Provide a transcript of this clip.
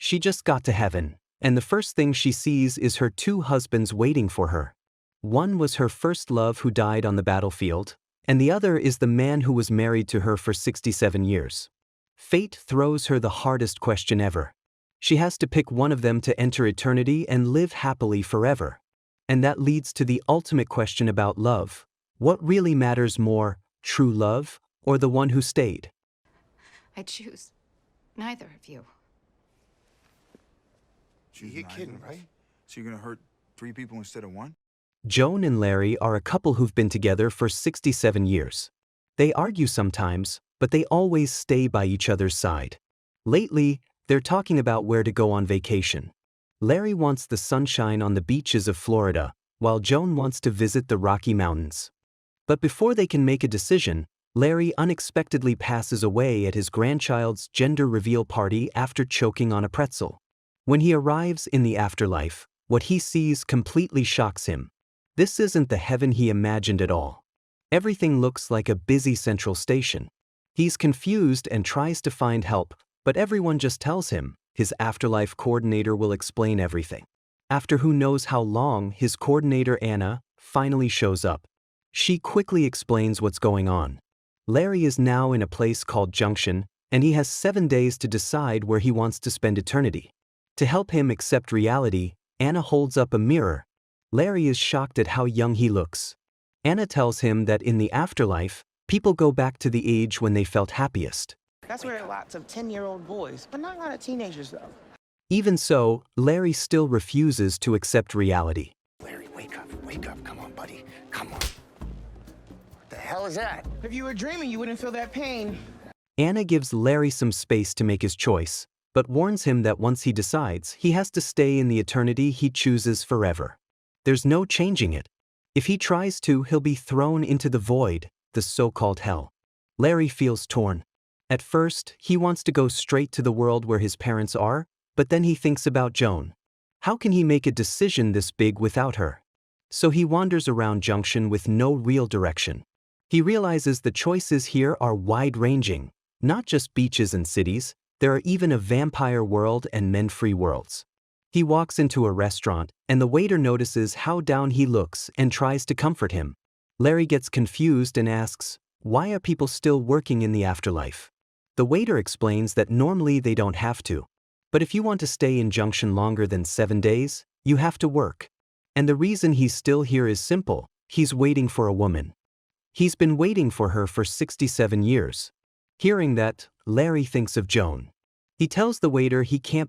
She just got to heaven, and the first thing she sees is her two husbands waiting for her. One was her first love who died on the battlefield, and the other is the man who was married to her for 67 years. Fate throws her the hardest question ever. She has to pick one of them to enter eternity and live happily forever. And that leads to the ultimate question about love. What really matters more, true love, or the one who stayed? I choose neither of you. You're kidding, right? So you're gonna hurt 3 people instead of 1? Joan and Larry are a couple who've been together for 67 years. They argue sometimes, but they always stay by each other's side. Lately, they're talking about where to go on vacation. Larry wants the sunshine on the beaches of Florida, while Joan wants to visit the Rocky Mountains. But before they can make a decision, Larry unexpectedly passes away at his grandchild's gender reveal party after choking on a pretzel. When he arrives in the afterlife, what he sees completely shocks him. This isn't the heaven he imagined at all. Everything looks like a busy central station. He's confused and tries to find help, but everyone just tells him his afterlife coordinator will explain everything. After who knows how long, his coordinator Anna finally shows up. She quickly explains what's going on. Larry is now in a place called Junction, and he has 7 days to decide where he wants to spend eternity. To help him accept reality, Anna holds up a mirror. Larry is shocked at how young he looks. Anna tells him that in the afterlife, people go back to the age when they felt happiest. That's where lots of 10-year-old boys, but not a lot of teenagers, though. Even so, Larry still refuses to accept reality. Larry, wake up, come on, buddy, come on. What the hell is that? If you were dreaming, you wouldn't feel that pain. Anna gives Larry some space to make his choice, but warns him that once he decides, he has to stay in the eternity he chooses forever. There's no changing it. If he tries to, he'll be thrown into the void, the so-called hell. Larry feels torn. At first, he wants to go straight to the world where his parents are, but then he thinks about Joan. How can he make a decision this big without her? So he wanders around Junction with no real direction. He realizes the choices here are wide-ranging, not just beaches and cities, there are even a vampire world and men-free worlds. He walks into a restaurant, and the waiter notices how down he looks and tries to comfort him. Larry gets confused and asks, why are people still working in the afterlife? The waiter explains that normally they don't have to. But if you want to stay in Junction longer than 7 days, you have to work. And the reason he's still here is simple, he's waiting for a woman. He's been waiting for her for 67 years. Hearing that, Larry thinks of Joan. He tells the waiter he can't believe